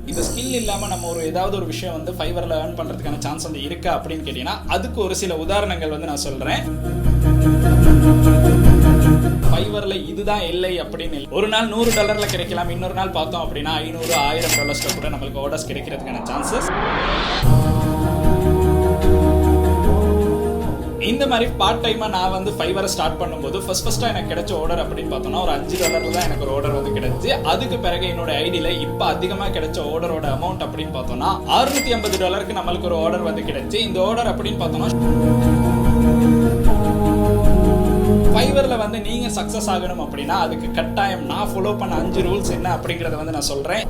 இந்த ஸ்கில் இல்லாம நம்ம ஏதாவது ஒரு விஷயம் வந்து ஃபைவர்ல earn பண்றதுக்கான சான்ஸ் வந்து இருக்கா அப்படின்னு கேட்டீங்கன்னா அதுக்கு ஒரு சில உதாரணங்கள் வந்து நான் சொல்றேன். ஃபைவர்ல இதுதான் இல்லை அப்படின்னு ஒரு நாள் $100 கிடைக்கலாம், இன்னொரு நாள் பார்த்தோம் அப்படின்னா $500-1000 கூட நமக்கு ஆர்டர்ஸ் கிடைக்கிறதுக்கான சான்சஸ். இந்த மாதிரி பார்ட் டைமா நான் வந்து ஃபைவரை ஸ்டார்ட் பண்ணும்போது ஃபர்ஸ்டா எனக்கு கிடைச்ச ஆர்டர் அப்படின்னு பார்த்தோம்னா ஒரு $5 தான் எனக்கு ஒரு ஆர்டர் வந்து கிடைச்சு. அதுக்கு பிறகு என்னோட ஐடியில இப்ப அதிகமா கிடைச்ச ஆர்டரோட அமௌண்ட் அப்படின்னு பார்த்தோம்னா $650 நம்மளுக்கு ஒரு ஆர்டர் வந்து கிடைச்சு. இந்த ஆர்டர் அப்படின்னு பார்த்தோம்னா ஃபைவர்ல வந்து நீங்க சக்சஸ் ஆகணும் அப்படின்னா அதுக்கு கட்டாயம் நான் ஃபாலோ பண்ண 5 ரூல்ஸ் என்ன அப்படிங்கறத வந்து நான் சொல்றேன்.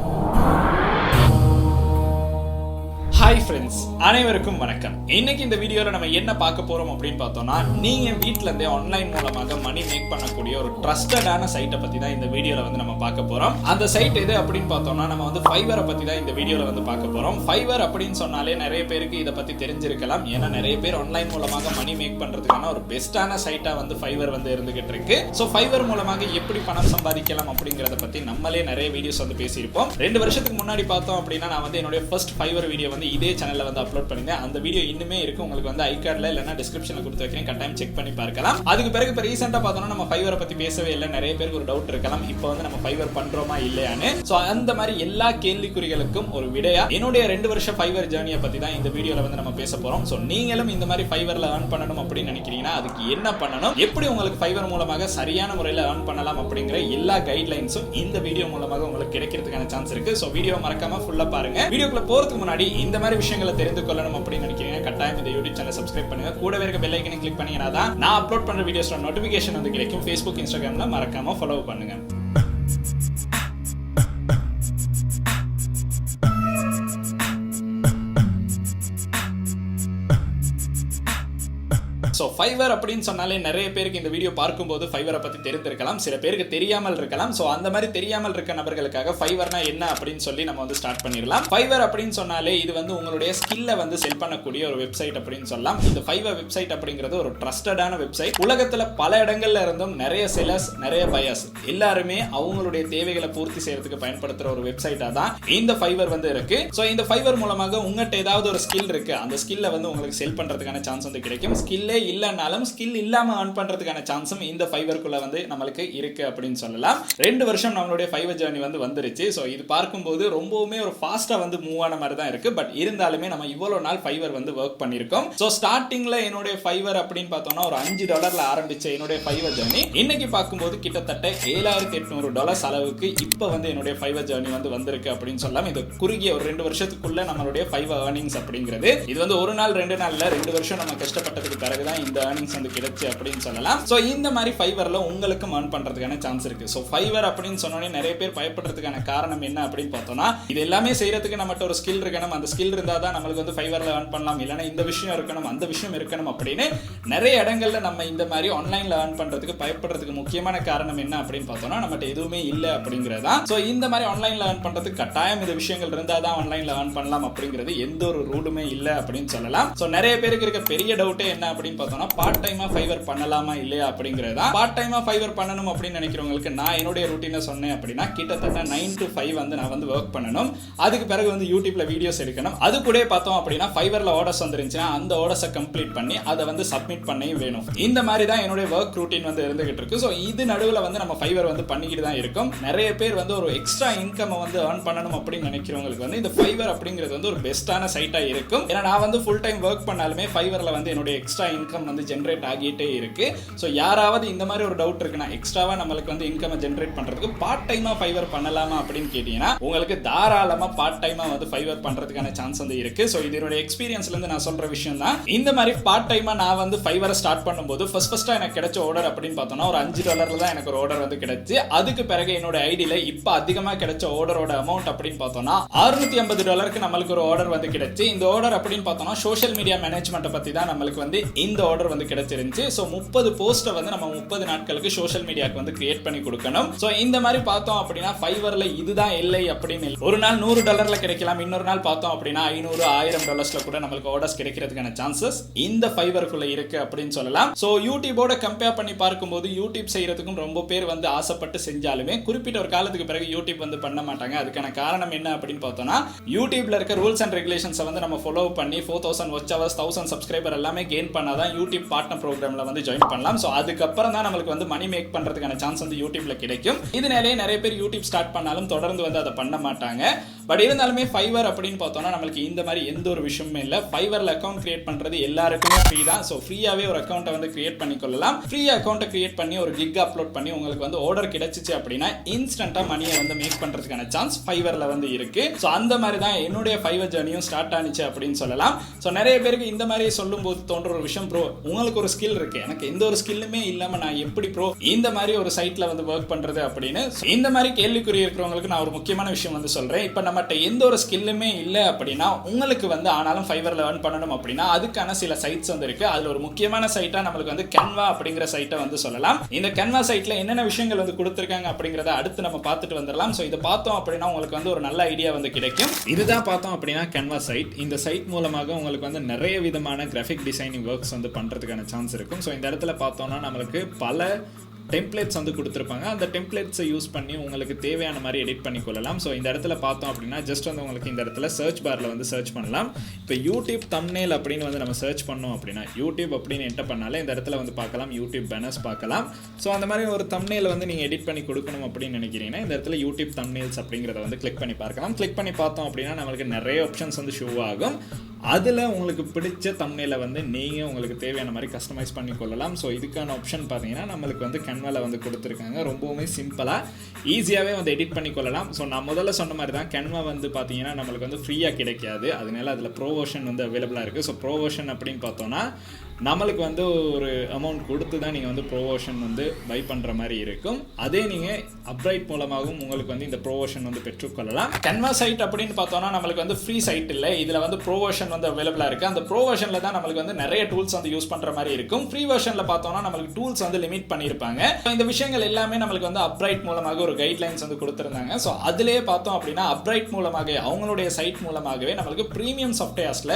ஹாய் ஃப்ரெண்ட்ஸ், அனைவருக்கும் வணக்கம். இன்னைக்கு இந்த வீடியோல நம்ம என்ன பார்க்க போறோம் அப்படின்னு பார்த்தோம்னா நீங்க வீட்ல இருந்தே ஆன்லைன் மூலமாக மணி மேக் பண்ணக்கூடிய ஒரு ட்ரஸ்டடான சைட்டை பத்தி தான் இந்த வீடியோல வந்து நம்ம பார்க்க போறோம். அந்த சைட் எது அப்படின்னு பார்த்தோம்னா நம்ம வந்து ஃபைவரை பத்தி தான் இந்த வீடியோல வந்து பார்க்க போறோம். ஃபைவர் அப்படின்னு சொன்னாலே நிறைய பேருக்கு இதை பத்தி தெரிஞ்சிருக்கலாம். ஏன்னா நிறைய பேர் ஆன்லைன் மூலமாக மணி மேக் பண்றதுக்கான ஒரு பெஸ்டான சைட்டா வந்து ஃபைவர் வந்து இருந்துகிட்டு இருக்கு. ஸோ ஃபைவர் மூலமாக எப்படி பணம் சம்பாதிக்கலாம் அப்படிங்கறத பத்தி நம்மளே நிறைய வீடியோஸ் வந்து பேசியிருப்போம். 2 வருஷத்துக்கு முன்னாடி பார்த்தோம் அப்படின்னா நான் வந்து என்னுடைய ஃபர்ஸ்ட் ஃபைவர் வீடியோ வந்து இதே சேனல்ல வந்து அப்லோட் பண்ணிருந்தேன். அந்த வீடியோ இன்னுமே இருக்கு, உங்களுக்கு வந்து ஐகார்ட்ல இல்லனா டிஸ்கிரிப்ஷன்ல கொடுத்து வைக்கிறேன், கட்டாயம் செக் பண்ணி பார்க்கலாம். அதுக்கு பிறகு இப்ப ரீசன்ட்டா பார்த்தோம்னா நம்ம ஃபைவரை பத்தி பேசவே இல்லை. நிறைய பேருக்கு ஒரு டவுட் இருக்கலாம், இப்போ வந்து நம்ம ஃபைவர் பண்றோமா இல்லையான்னு. சோ அந்த மாதிரி எல்லா கேள்விக்குறிகளுக்கும் ஒரு விடையா என்னுடைய 2 வருஷ ஃபைவர் ஜர்னியை பத்தி தான் இந்த வீடியோல வந்து நம்ம பேச போறோம். சோ நீங்களும் இந்த மாதிரி ஃபைவர்ல earn பண்ணணும் அப்படின்னு நினைக்கிறீங்கன்னா அதுக்கு என்ன பண்ணணும், எப்படி உங்களுக்கு ஃபைவர் மூலமாக சரியான முறையில் earn பண்ணலாம் அப்படிங்கிற எல்லா கைட்லைன்ஸும் இந்த வீடியோ மூலமாக உங்களுக்கு கிடைக்கிறதுக்கான சான்ஸ் இருக்கு. சோ வீடியோ மறக்காம ஃபுல்லா பாருங்க. வீடியோக்குள்ள போறதுக்கு முன்னாடி இந்த மாதிரி விஷயங்களை தெரிந்து கொள்ளணும் அப்படின்னு நினைக்கிறீங்க கட்டாயம் இந்த யூடியூப் சேனலை சப்ஸ்கிரைப் பண்ணுங்க. கூடவே இருக்க பெல் ஐகானை கிளிக் பண்ணீங்கன்னா தான் நான் அப்லோட் பண்ற வீடியோஸோட நோட்டிஃபிகேஷன் வந்து கிடைக்கும். Facebook, Instagramல மறக்காம ஃபாலோ பண்ணுங்க. சோ ஃபைவர் அப்படின்னு சொன்னாலே நிறைய பேருக்கு இந்த வீடியோ பார்க்கும்போது ஃபைவரை பத்தி தெரிந்திருக்கலாம், சில பேருக்கு தெரியாமல் இருக்கலாம். சோ அந்த மாதிரி தெரியாமல் இருக்க நபர்களுக்காக ஃபைவர்னா என்ன அப்படின்னு சொல்லி நம்ம வந்து ஸ்டார்ட் பண்ணிடலாம். ஃபைவர் அப்படின்னு சொன்னாலே இது வந்து உங்களுடைய ஸ்கில்லை வந்து செல் பண்ணக்கூடிய ஒரு வெப்சைட் அப்படின்னு சொல்லலாம். இந்த ஃபைவர் வெப்சைட் அப்படிங்கிறது ஒரு ட்ரஸ்டடான வெப்சைட். உலகத்துல பல இடங்கள்ல இருந்தும் நிறைய செல்லர்ஸ், நிறைய பையர்ஸ் எல்லாருமே அவங்களுடைய தேவைகளை பூர்த்தி செய்யறதுக்கு பயன்படுத்துற ஒரு வெப்சைட்டா தான் இந்த ஃபைவர் வந்து இருக்கு. சோ இந்த ஃபைவர் மூலமாக உங்ககிட்ட ஏதாவது ஒரு ஸ்கில் இருக்கு, அந்த ஸ்கில்லை வந்து உங்களுக்கு செல் பண்றதுக்கான சான்ஸ் வந்து கிடைக்கும். ஸ்கில்லே இல்லனாலும் ஸ்கில் இல்லாம earn பண்றதுக்கான சான்ஸும் இந்த ஃபைவர்க்குள்ள வந்து நமக்கு இருக்கு அப்படின்னு சொல்லலாம். 2 வருஷம் நம்மளுடைய ஃபைவர் ஜர்னி வந்து வந்துருச்சு. சோ இது பார்க்கும்போது ரொம்பவுமே ஒரு ஃபாஸ்டா வந்து மூவ் ஆன மாதிரி தான் இருக்கு. பட் இருந்தாலுமே நம்ம இவ்வளவு நாள் ஃபைவர் வந்து வர்க் பண்ணிருக்கோம். சோ ஸ்டார்டிங்ல என்னுடைய ஃபைவர் அப்படின்னு பார்த்தோம்னா ஒரு $5 ஆரம்பிச்ச என்னுடைய ஃபைவர் ஜர்னி இன்னைக்கு பார்க்கும்போது கிட்டத்தட்ட $7,800 அளவுக்கு இப்ப வந்து என்னுடைய ஃபைவர் ஜர்னி வந்து வந்திருக்கு அப்படின்னு சொல்லலாம். இது குறுகிய ஒரு 2 வருஷத்துக்குள்ள நம்மளுடைய ஃபைவர் ஏர்னிங்ஸ் அப்படிங்கிறது இது வந்து ஒரு நாள் 2 நாள்ல 2 வருஷம் நம்ம கஷ்டப்பட்டதுக்கு பிறகுதான் இந்த earnings வந்து கிடைச்சு அப்படின்னு சொல்லலாம். சோ இந்த மாதிரி ஃபைவர்ல உங்களுக்கு earn பண்றதுக்கான சான்ஸ் இருக்கு. சோ ஃபைவர் அப்படின்னு சொன்னோனே நிறைய பேர் பயப்படுறதுக்கான காரணம் என்ன அப்படின்னு பார்த்தோம்னா இது எல்லாமே செய்யறதுக்கு நம்மட்ட ஒரு ஸ்கில் இருக்கணும், அந்த ஸ்கில் இருந்தா தான் நமக்கு வந்து ஃபைவர்ல earn பண்ணலாம், இல்லனா இந்த விஷயம் இருக்கணும் அந்த விஷயம் இருக்கணும் அப்படின்னு நிறைய இடங்கள்ல நம்ம இந்த மாதிரி ஆன்லைன்ல earn பண்றதுக்கு பயப்படுறதுக்கு முக்கியமான காரணம் என்ன அப்படின்னு பார்த்தோம்னா நம்மட்ட எதுவுமே இல்ல அப்படிங்கறதா. சோ இந்த மாதிரி ஆன்லைன்ல earn பண்றதுக்கு கட்டாயம் இந்த விஷயங்கள் இருந்தா தான் ஆன்லைன்ல earn பண்ணலாம் அப்படிங்கிறது எந்த ஒரு ரூலுமே இல்ல அப்படின்னு சொல்லலாம். சோ நிறைய பேருக்கு இருக்க பெரிய டவுட்டே என்ன அப்படின்னு பார்த்தோம்னா பார்ட் டைமா ஃபைவர் பண்ணலாமா இல்லையா அப்படிங்கறதா. பார்ட் டைமா ஃபைவர் பண்ணணும் அப்படின்னு நினைக்கிறவங்களுக்கு நான் என்னுடைய ரூட்டீனை சொன்னேன் அப்படின்னா கிட்டத்தட்ட 9 to 5 வந்து நான் வந்து வர்க் பண்ணணும். அதுக்கு பிறகு வந்து யூடியூப்ல வீடியோஸ் எடுக்கணும். அது கூட பார்த்தோம் அப்படின்னா ஃபைவர்ல ஆர்டர்ஸ் வந்துருந்துச்சுன்னா அந்த ஆர்டர்ஸை கம்ப்ளீட் பண்ணி அதை வந்து சப்மிட் பண்ணவும் வேணும். இந்த மாதிரி தான் என்னுடைய வர்க் ரூட்டீன் வந்து இருந்துகிட்டு இருக்கு. ஸோ இது நடுவில் வந்து நம்ம ஃபைவர் வந்து பண்ணிக்கிட்டு தான் இருக்கும். நிறைய பேர் வந்து ஒரு எக்ஸ்ட்ரா இன்கம் வந்து earn பண்ணணும் அப்படின்னு நினைக்கிறவங்களுக்கு வந்து இந்த ஃபைவர் அப்படிங்கிறது வந்து ஒரு பெஸ்டான சைட்டா இருக்கும். ஏன்னா நான் வந்து ஃபுல் டைம் ஒர்க் பண்ணாலுமே ஃபைவர்ல வந்து என்னுடைய எக்ஸ்ட்ரா இன்கம் வந்து ஜென்ரேட் ஆகிட்டே இருக்கு. சோ யாராவது இந்த மாதிரி ஒரு டவுட் இருக்குன்னா எக்ஸ்ட்ராவா நமக்கு வந்து இன்கம் ஜெனரேட் பண்றதுக்கு பார்ட் டைமா ஃபைவர் பண்ணலாமா அப்படின்னு கேட்டீங்கன்னா உங்களுக்கு தாராளமா பார்ட் டைமா வந்து ஃபைவர் பண்றதுக்கான சான்ஸ் வந்து இருக்கு. சோ இது என்னோட எக்ஸ்பீரியன்ஸ்ல இருந்து நான் சொல்ற விஷயம் தான். இந்த மாதிரி பார்ட் டைமா நான் வந்து ஃபைவரை ஸ்டார்ட் பண்ணும்போது ஃபர்ஸ்டா எனக்கு கிடைச்ச ஆர்டர் அப்படின்னு பார்த்தோம்னா ஒரு $5 தான் எனக்கு ஒரு ஆர்டர் வந்து கிடைச்சு. அதுக்கு பிறகு என்னோட ஐடியில இப்ப அதிகமா கிடைச்ச ஆர்டரோட அமௌண்ட் அப்படின்னு பார்த்தோம்னா $650 நம்மளுக்கு ஒரு ஆர்டர் வந்து கிடைச்சு. இந்த ஆர்டர் அப்படின்னு பார்த்தோம்னா சோஷியல் மீடியா மேனேஜ்மெண்ட் பத்தி தான் நம்மளுக்கு வந்து இந்த இந்த ஆர்டர் வந்து கிடைச்சிருந்துச்சு. ஸோ 30 போஸ்ட்டை வந்து நம்ம 30 நாட்களுக்கு சோஷியல் மீடியாவுக்கு வந்து கிரியேட் பண்ணி கொடுக்கணும். ஸோ இந்த மாதிரி பார்த்தோம் அப்படின்னா ஃபைவர்ல இதுதான் இல்லை அப்படின்னு ஒரு நாள் $100 கிடைக்கலாம், இன்னொரு நாள் பார்த்தோம் அப்படின்னா $500-1000 கூட நம்மளுக்கு ஆர்டர்ஸ் கிடைக்கிறதுக்கான சான்சஸ் இந்த ஃபைவருக்குள்ள இருக்கு அப்படின்னு சொல்லலாம். ஸோ யூடியூபோட கம்பேர் பண்ணி பார்க்கும்போது யூடியூப் செய்யறதுக்கும் ரொம்ப பேர் வந்து ஆசைப்பட்டு செஞ்சாலுமே குறிப்பிட்ட ஒரு காலத்துக்கு பிறகு யூடியூப் வந்து பண்ண மாட்டாங்க. அதுக்கான காரணம் என்ன அப்படின்னு பார்த்தோம்னா யூடியூப்ல இருக்க ரூல்ஸ் அண்ட் ரெகுலேஷன்ஸை வந்து நம்ம ஃபாலோ பண்ணி 4000 வாட்ச் ஹவர்ஸ் 1000 சப்ஸ்கிரைபர் எல்லாமே கெயின் பண்ணாதான் யூடியூப் பார்ட்னர் ப்ரோக்ராம்ல வந்து ஜாயின் பண்ணலாம். ஸோ அதுக்கப்புறம் தான் நம்மளுக்கு வந்து மணி மேக் பண்றதுக்கான சான்ஸ் வந்து யூடியூப்ல கிடைக்கும். இதனாலே நிறைய பேர் யூடியூப் ஸ்டார்ட் பண்ணாலும் தொடர்ந்து வந்து அதை பண்ண மாட்டாங்க. பட் இருந்தாலுமே ஃபைவர் அப்படின்னு பார்த்தோம்னா நம்மளுக்கு இந்த மாதிரி எந்த ஒரு விஷயமே இல்லை. ஃபைவர்ல அக்கௌண்ட் கிரியேட் பண்றது எல்லாருக்குமே ஃப்ரீ தான். ஸோ ஃப்ரீயாவே ஒரு அக்கௌண்ட்டை வந்து கிரியேட் பண்ணிக்கொள்ளலாம். ஃப்ரீ அக்கௌண்ட்டை கிரியேட் பண்ணி ஒரு கிக் அப்லோட் பண்ணி உங்களுக்கு வந்து ஆர்டர் கிடைச்சிச்சு அப்படின்னா இன்ஸ்டன்டா மணியை வந்து மேக் பண்றதுக்கான சான்ஸ் ஃபைவர்ல வந்து இருக்கு. ஸோ அந்த மாதிரி தான் என்னுடைய ஃபைவர் ஜர்னியும் ஸ்டார்ட் ஆனிச்சு அப்படின்னு சொல்லலாம். ஸோ நிறைய பேருக்கு இந்த மாதிரி சொல்லும் போது தோன்ற ஒரு விஷயம், ப்ரோ உங்களுக்கு ஒரு ஸ்கில் இருக்கு, எனக்கு எந்த ஒரு ஸ்கில்லுமே இல்லாம நான் எப்படி ப்ரோ இந்த மாதிரி ஒரு சைட்ல வந்து ஒர்க் பண்றது அப்படின்னு இந்த மாதிரி கேள்விக்குறி இருக்கிறவங்களுக்கு நான் ஒரு முக்கியமான விஷயம் வந்து சொல்றேன். இப்போ நம்மகிட்ட எந்த ஒரு ஸ்கில்லுமே இல்லை அப்படின்னா உங்களுக்கு வந்து ஆனாலும் ஃபைவர்ல earn பண்ணணும் அப்படின்னா அதுக்கான சில சைட்ஸ் வந்து இருக்கு. அதுல ஒரு முக்கியமான சைட்டா நம்மளுக்கு வந்து கேன்வா அப்படிங்கிற சைட்டை வந்து சொல்லலாம். இந்த கேன்வா சைட்ல என்னென்ன விஷயங்கள் வந்து கொடுத்திருக்காங்க அப்படிங்கறத அடுத்து நம்ம பார்த்துட்டு வந்துடலாம். ஸோ இதை பார்த்தோம் அப்படின்னா உங்களுக்கு வந்து ஒரு நல்ல ஐடியா வந்து கிடைக்கும். இதுதான் பார்த்தோம் அப்படின்னா கேன்வா சைட். இந்த சைட் மூலமாக உங்களுக்கு வந்து நிறைய விதமான கிராஃபிக் டிசைனிங் ஒர்க்ஸ் வந்து பண்றதுக்கான சான்ஸ் இருக்கும். ஸோ இந்த இடத்துல பார்த்தோம்னா நம்மளுக்கு பல டெம்ப்ளேட்ஸ் வந்து கொடுத்துருப்பாங்க. அந்த டெம்ப்ளேட்ஸை யூஸ் பண்ணி உங்களுக்கு தேவையான மாதிரி எடிட் பண்ணி கொள்ளலாம். ஸோ இந்த இடத்துல பார்த்தோம் அப்படின்னா ஜஸ்ட் வந்து உங்களுக்கு இந்த இடத்துல சர்ச் பாரில் வந்து சர்ச் பண்ணலாம். இப்போ யூடியூப் தம்ப்நெயில் அப்படின்னு வந்து நம்ம சர்ச் பண்ணோம் அப்படின்னா யூடியூப் அப்படின்னு என்டர் பண்ணாலே இந்த இடத்துல வந்து பார்க்கலாம் யூடியூப் பேனர்ஸ் பார்க்கலாம். ஸோ அந்த மாதிரி ஒரு தம்ப்நெயில் வந்து நீங்கள் எடிட் பண்ணி கொடுக்கணும் அப்படின்னு நினைக்கிறீங்கன்னா இந்த இடத்துல யூடியூப் தம்ப்நெயில்ஸ் அப்படிங்கிறத வந்து கிளிக் பண்ணி பார்க்கலாம். கிளிக் பண்ணி பார்த்தோம் அப்படின்னா நம்மளுக்கு நிறைய ஆப்ஷன்ஸ் வந்து ஷோ ஆகும். அதில் உங்களுக்கு பிடிச்ச தம்ப்நெயிலை வந்து நீங்கள் உங்களுக்கு தேவையான மாதிரி கஸ்டமைஸ் பண்ணி கொள்ளலாம். ஸோ இதுக்கான ஆப்ஷன் பார்த்தீங்கன்னா நம்மளுக்கு வந்து கேன்வாவில் வந்து கொடுத்துருக்காங்க. ரொம்பவுமே சிம்பிளாக ஈஸியாகவே வந்து எடிட் பண்ணி கொள்ளலாம். ஸோ நான் முதல்ல சொன்ன மாதிரி தான் கேன்வா வந்து பார்த்தீங்கன்னா நம்மளுக்கு வந்து ஃப்ரீயாக கிடைக்காது. அதனால அதில் ப்ரோ வெர்ஷன் வந்து அவைலபிளாக இருக்குது. ஸோ ப்ரோ வெர்ஷன் அப்படின்னு பார்த்தோன்னா நம்மளுக்கு வந்து ஒரு அமௌண்ட் கொடுத்து தான் நீங்கள் வந்து ப்ரோ வெர்ஷன் வந்து பை பண்ணுற மாதிரி இருக்கும். அதே நீங்கள் அப்ரைட் மூலமாகவும் உங்களுக்கு வந்து இந்த ப்ரோ வெர்ஷன் வந்து பெற்றுக்கொள்ளலாம். கேன்வா சைட் அப்படின்னு பார்த்தோன்னா நம்மளுக்கு வந்து ஃப்ரீ சைட் இல்லை. இதில் வந்து ப்ரோ வெர்ஷன் வந்து அவைலபிளாக இருக்குது. அந்த ப்ரோ வெர்ஷனில் தான் நம்மளுக்கு வந்து நிறைய டூல்ஸ் வந்து யூஸ் பண்ணுற மாதிரி இருக்கும். ஃப்ரீ வெர்ஷனில் பார்த்தோன்னா நம்மளுக்கு டூல்ஸ் வந்து லிமிட் பண்ணியிருப்பாங்க. இந்த விஷயங்கள் எல்லாமே நம்மளுக்கு வந்து அப்ரைட் மூலமாக ஒரு கைட்லைன்ஸ் வந்து கொடுத்துருந்தாங்க. ஸோ அதிலேயே பார்த்தோம் அப்படின்னா அப்ரைட் மூலமாக அவங்களுடைய சைட் மூலமாகவே நம்மளுக்கு ப்ரீமியம் சாஃப்ட்வேர்ஸில்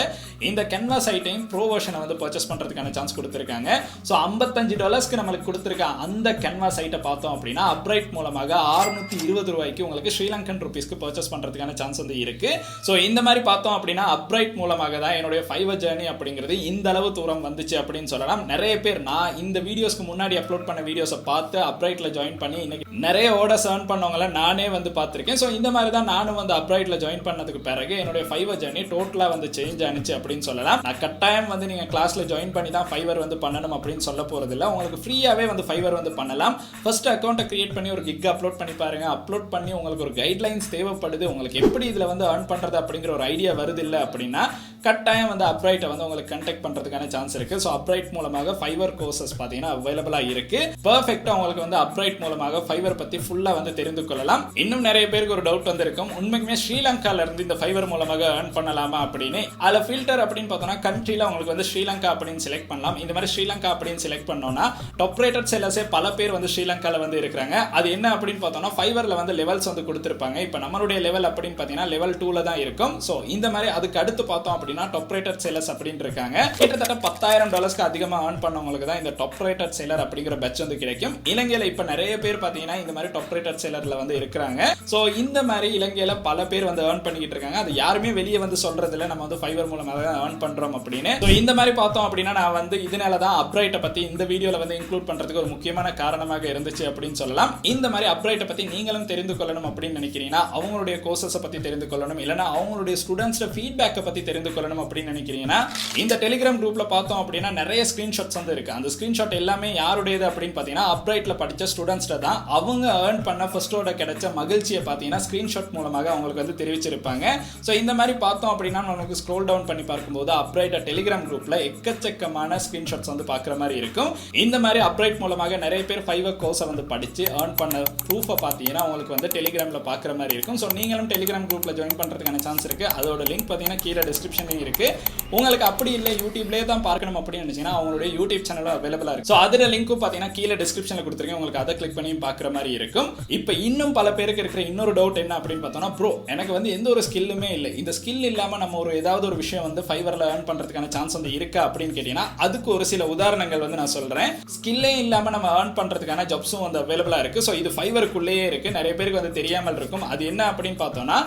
இந்த கேன்வா சைட்டையும் ப்ரோ வெர்ஷனை வந்து பர்ச்சேஸ் பண்ணுறதுக்கான சான்ஸ் கொடுத்துருக்காங்க. ஸோ $55 நம்மளுக்கு கொடுத்துருக்க அந்த கேன்வா சைட்டை பார்த்தோம் அப்படின்னா அப்ரைட் மூலமாக $620 உங்களுக்கு ஸ்ரீலங்கன் ரூபீஸ்க்கு பர்ச்சேஸ் பண்ணுறதுக்கான சான்ஸ் வந்து இருக்கு. ஸோ இந்த மாதிரி பார்த்தோம் அப்படின்னா அப்ரைட் மூலமாக தான் என்னுடைய ஃபைவர் ஜர்னி அப்படிங்கிறது இந்த அளவு தூரம் வந்துச்சு அப்படின்னு சொல்லலாம். நிறைய பேர் நான் இந்த வீடியோஸ்க்கு முன்னாடி அப்லோட் பண்ண வீடியோஸை பார்த்து அப்ரைட்ல ஜாயின் பண்ணி இன்னைக்கு நிறைய ஆர்டர்ஸ் earn பண்ணவங்கள நானே வந்து பார்த்துருக்கேன். ஸோ இந்த மாதிரி தான் நானும் வந்து அப்ரைட்ல ஜாயின் பண்ணதுக்கு பிறகு என்னுடைய ஃபைவர் ஜர்னி டோட்டலா வந்து சேஞ்ச் ஆனிச்சு அப்படின்னு சொல்லலாம். நான் கட்டாயம் வந்து நீங்க கிளாஸ்ல ஜாயின் பண்ணி தான் ஃபைவர் வந்து பண்ணணும் அப்படின்னு சொல்ல போறது இல்லை. உங்களுக்கு ஃப்ரீயாவே வந்து ஃபைவர் வந்து பண்ணலாம். ஃபர்ஸ்ட் அக்கௌண்ட்டை கிரியேட் பண்ணி ஒரு கிக் அப்லோட் பண்ணி பாருங்க. அப்லோட் பண்ணி உங்களுக்கு ஒரு கைட்லைன்ஸ் தேவைப்படுது, உங்களுக்கு எப்படி இதுல வந்து earn பண்றது அப்படிங்கிற ஒரு ஐடியா வருது இல்லை அப்படின்னா கட்டாயம் வந்து அப்ரைட்டை வந்து உங்களுக்கு கண்டெக்ட் பண்றதுக்கான சான்ஸ் இருக்கு. ஸோ அப்ரைட் மூலமாக ஃபைவர் கோர்சஸ் பார்த்தீங்கன்னா அவைலபிளா இருக்கு. பெர்ஃபெக்ட்டா உங்களுக்கு வந்து அப்ரைட் மூலமாக ஃபைவர் பத்தி ஃபுல்லா வந்து தெரிந்து கொள்ளலாம். இன்னும் நிறைய பேருக்கு ஒரு டவுட் வந்து இருக்கும், உண்மைக்குமே ஸ்ரீலங்கால இருந்து இந்த ஃபைவர் மூலமாக earn பண்ணலாமா அப்படின்னு. அதுல ஃபில்டர் அப்படின்னு பார்த்தோம்னா கண்ட்ரில உங்களுக்கு வந்து ஸ்ரீலங்கா அப்படின்னு செலக்ட் பண்ணலாம். இந்த மாதிரி ஸ்ரீலங்கா அப்படின்னு செலக்ட் பண்ணோம்னா டாப் ரேட்டட் செல்லர்ஸே பல பேர் வந்து ஸ்ரீலங்கால வந்து இருக்காங்க. அது என்ன அப்படின்னு பார்த்தோம்னா ஃபைவர்ல வந்து லெவல்ஸ் வந்து கொடுத்திருப்பாங்க. இப்போ நம்மளுடைய லெவல் அப்படின்னு பார்த்தீங்கன்னா லெவல் 2ல தான் இருக்கும். ஸோ இந்த மாதிரி அதுக்கு அடுத்து பார்த்தோம் அப்படின்னா டாப் ரேட்டட் செல்லர்ஸ் அப்படின்னு இருக்காங்க. கிட்டத்தட்ட $10,000 அதிகமா earn பண்ணவங்களுக்கு தான் இந்த டாப் ரேட்டட் செல்லர் அப்படிங்கிற பேட்ச் வந்து கிடைக்கும். இலங்கையில இப்ப நிறைய பேர் பாத்தீங்கன்னா இந்த மாதிரி டாப் ரேட்டட் செல்லர்ல வந்து இருக்காங்க. சோ இந்த மாதிரி இலங்கையில பல பேர் வந்து earn பண்ணிக்கிட்டு இருக்காங்க. அது யாருமே வெளியே வந்து சொல்றது இல்ல, நம்ம வந்து ஃபைவர் மூலமா தான் earn பண்றோம் அப்படின்னு. சோ இந்த மாதிரி பார்த்தோம் அப்படின்னா நான் வந்து இதனால தான் அப்ரைட்டை பத்தி இந்த வீடியோல வந்து இன்க்ளூட் பண்றதுக்கு ஒரு முக்கியமான காரணமாக இருந்துச்சு அப்படின்னு சொல்லலாம். இந்த மாதிரி அப்ரைட்டை பத்தி நீங்களும் தெரிந்து கொள்ளணும் அப்படின்னு நினைக்கிறீங்கன்னா அவங்களுடைய கோர்சஸை பத்தி தெரிந்து கொள்ளணும், இல்லைன்னா அவங்களுடைய ஸ்டூடெண்ட்ஸ் ஃபீட்பேக்கை பத்தி தெரிந்து கொள்ளணும் அப்படின்னு நினைக்கிறீங்கன்னா இந்த டெலிகிராம் குரூப்ல பார்த்தோம் அப்படின்னா நிறைய ஸ்கிரீன்ஷாட்ஸ் வந்து இருக்கு. அந்த ஸ்கிரீன்ஷாட் எல்லாமே யாருடையது அப்படின்னு பார்த்தீங்கன்னா அப்ரைட்ல படிச்ச ஸ்டூடெண்ட்ஸ் தான். அவங்க earn பண்ண ஃபர்ஸ்டோட கிடைச்ச மகிழ்ச்சியை பார்த்தீங்கன்னா ஸ்கிரீன்ஷாட் மூலமாக அவங்களுக்கு வந்து தெரிவிச்சிருப்பாங்க. ஸோ இந்த மாதிரி பார்த்தோம் அப்படின்னா நமக்கு ஸ்க்ரோல் டவுன் பண்ணி பார்க்கும்போது அப்ரைட் டெலிகிராம் குரூப்ல எக்கச்சக்க எக்கச்சக்கமான ஸ்கிரீன்ஷாட்ஸ் வந்து பார்க்குற மாதிரி இருக்கும். இந்த மாதிரி அப்ரைட் மூலமாக நிறைய பேர் ஃபைவர் கோர்ஸை வந்து படித்து ஏர்ன் பண்ண ப்ரூஃபை பார்த்தீங்கன்னா உங்களுக்கு வந்து டெலிகிராமில் பார்க்குற மாதிரி இருக்கும். ஸோ நீங்களும் டெலிகிராம் குரூப்பில் ஜாயின் பண்ணுறதுக்கான சான்ஸ் இருக்குது. அதோட லிங்க் பார்த்தீங்கன்னா கீழே டிஸ்கிரிப்ஷன்லையும் இருக்குது. உங்களுக்கு அப்படி இல்லை யூடியூப்லேயே தான் பார்க்கணும் அப்படின்னு நினச்சிங்கன்னா அவங்களுடைய யூடியூப் சேனலும் அவைலபிளாக இருக்குது. ஸோ அதில் லிங்க்கும் பார்த்தீங்கன்னா கீழே டிஸ்கிரிப்ஷனில் கொடுத்துருக்கேன். உங்களுக்கு அதை கிளிக் பண்ணி பார்க்குற மாதிரி இருக்கும். இப்போ இன்னும் பல பேருக்கு இருக்கிற இன்னொரு டவுட் என்ன அப்படின்னு பார்த்தோம்னா, ப்ரோ எனக்கு வந்து எந்த ஒரு ஸ்கில்லுமே இல்லை, இந்த ஸ்கில் இல்லாமல் நம்ம ஒரு ஏதாவது ஒரு விஷயம் வந்து ஃபைவரில் ஏர்ன் பண்ணுறதுக்கான சான்ஸ் வந்து இருக்கா அப்படின்னு கேட்டீங்கன்னா அதுக்கு ஒரு சில உதாரணங்கள் வந்து நான் சொல்கிறேன். ஸ்கில்லே இல்லாமல் நம்ம ஏர்ன் பண்ணுறதுக்கான ஜாப்ஸும் வந்து அவைலபிளாக இருக்குது. ஸோ இது ஃபைவருக்குள்ளேயே இருக்குது. நிறைய பேருக்கு வந்து தெரியாமல் இருக்கும். அது என்ன அப்படின்னு பார்த்தோம்னா,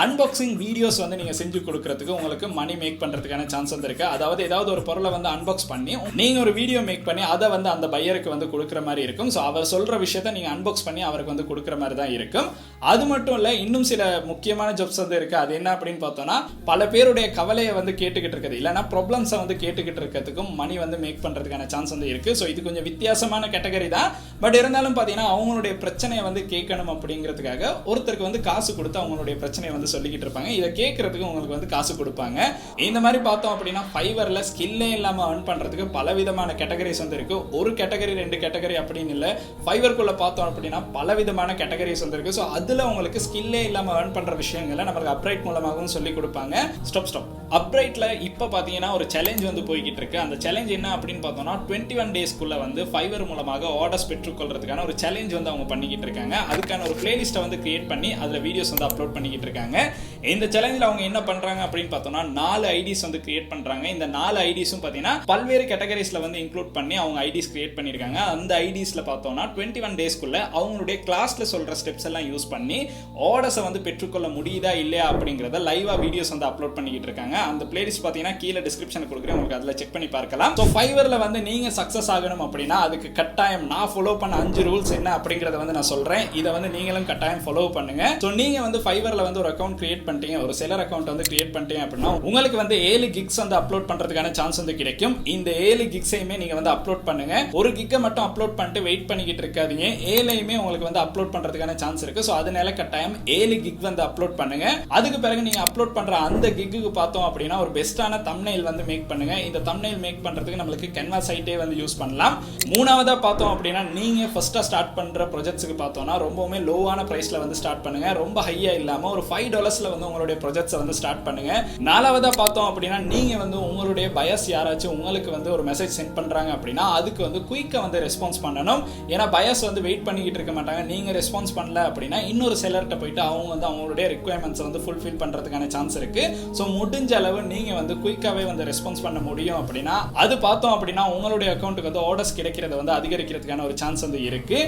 அன்பாக்சிங் வீடியோஸ் வந்து நீங்கள் செஞ்சு கொடுக்கறதுக்கு உங்களுக்கு மணி மேக் பண்ணுறதுக்கான சான்ஸ் வந்து இருக்குது. அதாவது ஏதாவது ஒரு பொருளை வந்து அன்பாக்ஸ் பண்ணி நீங்கள் ஒரு வீடியோ மேக் பண்ணி அதை வந்து அந்த பையருக்கு வந்து கொடுக்குற மாதிரி இருக்கும். ஸோ அவர் சொல்கிற விஷயத்தை நீங்கள் அன்பாக்ஸ் பண்ணி அவருக்கு வந்து கொடுக்குற மாதிரி தான் இருக்கும். அது மட்டும் இல்லை, இன்னும் சில முக்கியமான ஜாப்ஸ் வந்து இருக்குது. அது என்ன அப்படின்னு பார்த்தோம்னா, பல பேருடைய கவலையை வந்து கேட்டுக்கிட்டு இருக்குது, இல்லைனா ப்ராப்ளம்ஸை வந்து கேட்டுக்கிட்டு இருக்கிறதுக்கும் மணி வந்து மேக் பண்ணுறதுக்கான சான்ஸ் வந்து இருக்குது. ஸோ இது கொஞ்சம் வித்தியாசமான கேட்டகரி தான். பட் இருந்தாலும் பார்த்தீங்கன்னா அவங்களுடைய பிரச்சனையை வந்து கேட்கணும் அப்படிங்கிறதுக்காக ஒருத்தருக்கு வந்து காசு கொடுத்து அவங்களுடைய பிரச்சனையை வந்து சொல்லிக்கிட்டு இருப்பாங்க. இதை கேட்கறதுக்கு உங்களுக்கு வந்து காசு கொடுப்பாங்க. இந்த மாதிரி பார்த்தோம் அப்படின்னா ஃபைவரில் ஸ்கில்லே இல்லாமல் ஏர்ன் பண்ணுறதுக்கு பல விதமான கேட்டகரிஸ் வந்து இருக்குது. ஒரு கேட்டகரி 2 கேட்டகரி அப்படின்னு இல்லை, ஃபைவருக்குள்ளே பார்த்தோம் அப்படின்னா பல விதமான கேட்டகரிஸ் வந்து இருக்குது. ஸோ அதில் உங்களுக்கு ஸ்கில்லே இல்லாமல் ஏர்ன் பண்ணுற விஷயங்களை நம்மளுக்கு அப்ரைட் மூலமாகவும் சொல்லி கொடுப்பாங்க. ஸ்டாப் அப்ரைட்டில் இப்போ பார்த்தீங்கன்னா ஒரு சேலஞ்ச் வந்து போய்கிட்டு இருக்கு. அந்த சேலஞ்ச் என்ன அப்படின்னு பார்த்தோம்னா 21 டேஸ்க்குள்ளே வந்து ஃபைவர் மூலமாக ஆர்டர்ஸ் பெற்றுக்கொள்றதுக்கான ஒரு சேலஞ்ச் வந்து அவங்க பண்ணிக்கிட்டு இருக்காங்க. அதுக்கான ஒரு பிளேலிஸ்ட்டை வந்து கிரியேட் பண்ணி அதில் வீடியோஸ் வந்து அப்லோட் பண்ணிக்கிட்டு இருக்காங்க. இந்த சேலஞ்சில் அவங்க என்ன பண்ணுறாங்க அப்படின்னு பார்த்தோம்னா 4 ஐடிஸ் வந்து கிரியேட் பண்ணுறாங்க. இந்த 4 ஐடிஸும் பார்த்தீங்கன்னா பல்வேறு கேட்டகரிஸில் வந்து இன்க்ளூட் பண்ணி அவங்க ஐடிஸ் கிரியேட் பண்ணியிருக்காங்க. அந்த ஐடிஸில் பார்த்தோம்னா 21 டேஸ்க்குள்ளே அவங்களுடைய கிளாஸில் சொல்கிற ஸ்டெப்ஸ் எல்லாம் யூஸ் பண்ணி ஆர்டர்ஸை வந்து பெற்றுக்கொள்ள முடியுதா இல்லையா அப்படிங்கிறத லைவாக வீடியோஸ் வந்து அப்லோட் பண்ணிக்கிட்டு இருக்காங்க. அந்த பிளேலிஸ்ட் பார்த்தீங்கன்னா கீழே டிஸ்கிரிப்ஷனில் கொடுக்குறேன், உங்களுக்கு அதில் செக் பண்ணி பார்க்கலாம். ஸோ ஃபைவரில் வந்து நீங்கள் சக்ஸஸ் ஆகணும் அப்படின்னா அதுக்கு கட்டாயம் நான் ஃபாலோ பண்ண 5 ரூல்ஸ் என்ன அப்படிங்கிறத வந்து நான் சொல்கிறேன். இதை வந்து நீங்களும் கட்டாயம் ஃபாலோ பண்ணுங்க. ஸோ நீங்கள் வந்து ஃபைவரில் வந்து ஒரு அக்கௌண்ட் கிரியேட் பண்ணிட்டீங்க, ஒரு செலர் அக்கௌண்ட் வந்து கிரியேட் பண்ணிட்டீங்க அப்படின்னா உங்களுக்கு வந்து 7 கிக்ஸ் வந்து அப்லோட் பண்ணுறதுக்கான சான்ஸ் வந்து கிடைக்கும். இந்த 7 கிக்ஸையுமே நீங்கள் வந்து அப்லோட் பண்ணுங்க. ஒரு கிக்கை மட்டும் அப்லோட் பண்ணிட்டு வெயிட் பண்ணிக்கிட்டு இருக்காதீங்க. 7ஐயுமே உங்களுக்கு வந்து அப்லோட் பண்ணுறதுக்கான சான்ஸ் இருக்கு. ஸோ அதனால கட்டாயம் 7 கிக் வந்து அப்லோட் பண்ணுங்க. அதுக்கு பிறகு நீங்கள் அப்லோட் பண்ணுற அந்த கிக்கு பார்த்தோம் அப்படின்னா ஒரு பெஸ்ட்டான தம்ப்நெயில் வந்து மேக் பண்ணுங்க. இந்த தம்ப்நெயில் மேக் பண்றதுக்கு நம்மளுக்கு கேன்வா சைட்டே வந்து யூஸ் பண்ணலாம். மூணாவதா பார்த்தோம் அப்படின்னா நீங்க ஃபர்ஸ்டா ஸ்டார்ட் பண்ற ப்ராஜெக்ட்ஸ்க்கு பார்த்தோம்னா ரொம்பவே லோவான பிரைஸ்ல வந்து ஸ்டார்ட் பண்ணுங்க. ரொம்ப ஹையா இல்லாம ஒரு $5 வந்து உங்களுடைய ப்ராஜெக்ட்ஸை வந்து ஸ்டார்ட் பண்ணுங்க. நாலாவதா பார்த்தோம் அப்படின்னா நீங்க வந்து உங்களுடைய பயஸ் யாராச்சும் உங்களுக்கு வந்து ஒரு மெசேஜ் சென்ட் பண்றாங்க அப்படின்னா அதுக்கு வந்து குயிக்கா வந்து ரெஸ்பான்ஸ் பண்ணணும். ஏன்னா பயஸ் வந்து வெயிட் பண்ணிக்கிட்டு இருக்க மாட்டாங்க. நீங்க ரெஸ்பான்ஸ் பண்ணல அப்படின்னா இன்னொரு செல்லர்கிட்ட போயிட்டு அவங்க வந்து அவங்களுடைய ரிக்வயர்மெண்ட்ஸ் வந்து ஃபுல்ஃபில் பண்றதுக்கான சான்ஸ் இருக்கு. ஸோ முடிஞ்ச அளவு நீங்க வந்து குயிக்காவே வந்து ரெஸ்பான்ஸ் பண்ண முடியும் அப்படின்னா அது பார்த்தோம் அப்படின்னா உங்களுடைய அக்கௌண்ட்டுக்கு வந்து ஆர்டர்ஸ் கிடைக்கிறத வந்து அதிகரிக்கிறதுக்கான ஒரு சான்ஸ் வந்து இருக்கு.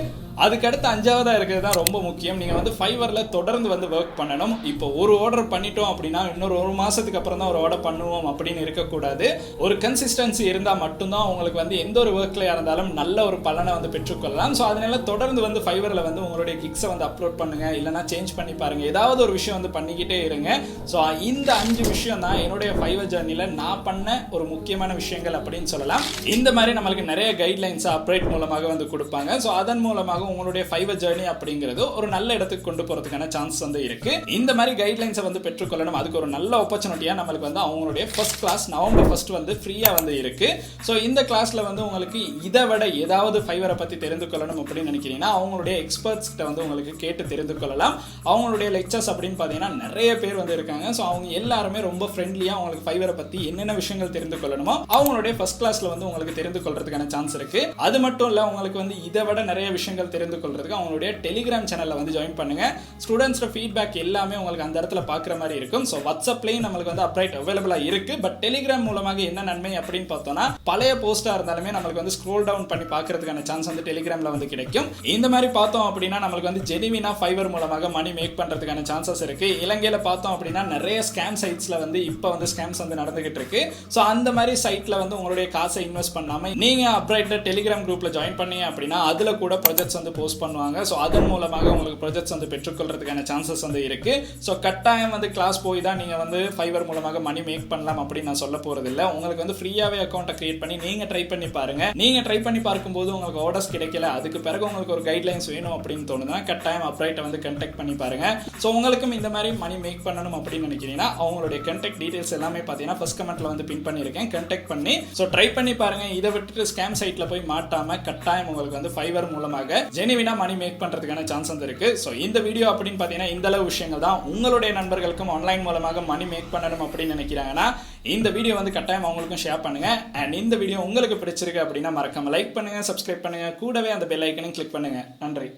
அதுக்கு அடுத்து 5ஆவதா இருக்கிறது தான் ரொம்ப முக்கியம். நீங்க வந்து ஃபைவர்ல தொடர்ந்து வந்து ஒர்க் பண்ணணும். இப்போ ஒரு ஆர்டர் பண்ணிட்டோம் அப்படின்னா இன்னொரு 1 மாசத்துக்கு அப்புறம் தான் ஒரு ஆர்டர் பண்ணுவோம் அப்படின்னு இருக்கக்கூடாது. ஒரு கன்சிஸ்டன்சி இருந்தா மட்டும்தான் உங்களுக்கு வந்து எந்த ஒரு ஒர்க்ல இருந்தாலும் நல்ல ஒரு பலனை வந்து பெற்றுக்கொள்ளலாம். ஸோ அதனால தொடர்ந்து வந்து ஃபைவர்ல வந்து உங்களுடைய கிக்ஸை வந்து அப்லோட் பண்ணுங்க, இல்லைன்னா சேஞ்ச் பண்ணி பாருங்க. ஏதாவது ஒரு விஷயம் வந்து பண்ணிக்கிட்டே இருங்க. ஸோ இந்த 5 விஷயம் தான் என்னுடைய ஃபைவர் ஜர்னில நான் பண்ண ஒரு முக்கியமான விஷயங்கள் அப்படின்னு சொல்லலாம். இந்த மாதிரி நம்மளுக்கு நிறைய கைட்லைன்ஸ் அப்ரைட் மூலமாக வந்து கொடுப்பாங்க. ஸோ அதன் மூலமாக உங்களுடைய ஃபைவர் ஜர்னி அப்படிங்கிறது ஒரு நல்ல இடத்துக்கு கொண்டு போறதுக்கான சான்ஸ் வந்து இருக்கு. இந்த மாதிரி கைட்லைன்ஸை வந்து பெற்றுக்கொள்ளணும். அதுக்கு ஒரு நல்ல ஆப்பர்ச்சுனிட்டியா நம்மளுக்கு வந்து அவங்களுடைய ஃபர்ஸ்ட் கிளாஸ் நவம்பர் 1 வந்து ஃப்ரீயா வந்து இருக்கு. ஸோ இந்த கிளாஸ்ல வந்து உங்களுக்கு இதை விட ஏதாவது ஃபைவரை பத்தி தெரிந்து கொள்ளணும் அப்படின்னு நினைக்கிறீங்கன்னா அவங்களுடைய எக்ஸ்பர்ட்ஸ் கிட்ட வந்து உங்களுக்கு கேட்டு தெரிந்து கொள்ளலாம். அவங்களுடைய லெக்சர்ஸ் அப்படின்னு பார்த்தீங்கன்னா நிறைய பேர் வந்து இருக்காங்க. ஸோ அவங்க எல்லாருமே ரொம்ப ஃப்ரெண்ட்லியா உங்களுக்கு ஃபைவரை பத்தி என்னென்ன விஷயங்கள் தெரிந்து கொள்ளணுமோ அவங்களுடைய ஃபர்ஸ்ட் கிளாஸ்ல வந்து உங்களுக்கு தெரிந்து கொள்றதுக்கான சான்ஸ் இருக்கு. அது மட்டும் இல்ல உங்களுக்கு வந்து இதை விட நிறைய விஷயங்கள் தெரிந்து கொள்றதுக்கு அவங்களுடைய டெலிகிராம் சேனல்ல வந்து ஜாயின் பண்ணுங்க. ஸ்டூடெண்ட்ஸோட ஃபீட்பேக் எல்லாமே உங்களுக்கு அந்த இடத்துல பார்க்குற மாதிரி இருக்கும். ஸோ வாட்ஸ்அப்லயும் நம்மளுக்கு வந்து அப்ரைட் அவைலபிளா இருக்கு. பட் டெலிகிராம் மூலமாக என்ன நன்மை அப்படின்னு பார்த்தோம்னா பழைய போஸ்டா இருந்தாலுமே நம்மளுக்கு வந்து ஸ்க்ரோல் டவுன் பண்ணி பார்க்கறதுக்கான சான்ஸ் வந்து டெலிகிராம்ல வந்து கிடைக்கும். இந்த மாதிரி பார்த்தோம் அப்படின்னா நம்மளுக்கு வந்து ஜெனிவினா ஃபைவர் மூலமாக மணி மேக் பண்றதுக்கான சான்சஸ் இருக்கு. இலங்கையில பார்த்தோம் அப்படின்னா நிறைய ஸ்கேம் சைட்ஸ்ல வந்து இப்போ வந்து ஸ்கேம்ஸ் வந்து நடந்துகிட்டு இருக்கு. ஸோ அந்த மாதிரி சைட்ல வந்து உங்களுடைய காசை இன்வெஸ்ட் பண்ணாம நீங்க அப்ரைட்ல டெலிகிராம் குரூப்ல ஜாயின் பண்ணீங்க அப்படின்னா அதுல கூட ப்ராஜெக்ட்ஸ் வந்து போஸ்ட் பண்ணுவாங்க. ஸோ அதன் மூலமாக உங்களுக்கு ப்ராஜெக்ட்ஸ் வந்து பெற்றுக்கொள்றதுக்கான சான்சஸ் வந்து இருக்கு. ஸோ கட்டாயம் வந்து கிளாஸ் போய் தான் நீங்க வந்து ஃபைவர் மூலமாக மணி மேக் பண்ணலாம் அப்படின்னு நான் சொல்ல போறது இல்லை. உங்களுக்கு வந்து ஃப்ரீயாவே அக்கௌண்ட்டை கிரியேட் பண்ணி நீங்க ட்ரை பண்ணி பாருங்க. நீங்க ட்ரை பண்ணி பார்க்கும்போது உங்களுக்கு ஆர்டர்ஸ் கிடைக்கல, அதுக்கு பிறகு உங்களுக்கு ஒரு கைட்லைன்ஸ் வேணும் அப்படின்னு தோணுதுன்னா கட்டாயம் UPBRIGHT வந்து கான்டாக்ட் பண்ணி பாருங்க. ஸோ உங்களுக்கும் இந்த மாதிரி மணி மேக் பண்ணணும் அப்படின்னு நினைக்கிறீங்கன்னா அவங்களுடைய கான்டாக்ட் டீடைல்ஸ் எல்லாமே பார்த்தீங்கன்னா ஃபர்ஸ்ட் கமெண்ட்ல வந்து பின் பண்ணியிருக்கேன். கான்டாக்ட் பண்ணி ஸோ ட்ரை பண்ணி பாருங்க. இதை விட்டுட்டு ஸ்கேம் சைட்ல போய் மாட்டாம கட்டாயம் உங்களுக்கு வந்து ஃபைவர் மூலமாக ஜெனிவினா மணி மேக் பண்றதுக்கான சான்ஸ் வந்து இருக்கு. ஸோ இந்த வீடியோ அப்படின்னு பார்த்தீங்கன்னா இந்த அளவு விஷயங்கள் தான். உங்களுடைய நண்பர்களுக்கும் ஆன்லைன் மூலமாக மணி மேக் பண்ணணும் அப்படின்னு நினைக்கிறாங்கன்னா இந்த வீடியோ வந்து கட்டாயம் அவங்களுக்கும் ஷேர் பண்ணுங்க. அண்ட் இந்த வீடியோ உங்களுக்கு பிடிச்சிருக்கு அப்படின்னா மறக்காம லைக் பண்ணுங்க, சப்ஸ்கிரைப் பண்ணுங்க, கூடவே அந்த பெல் ஐக்கனையும் கிளிக் பண்ணுங்க. நன்றி.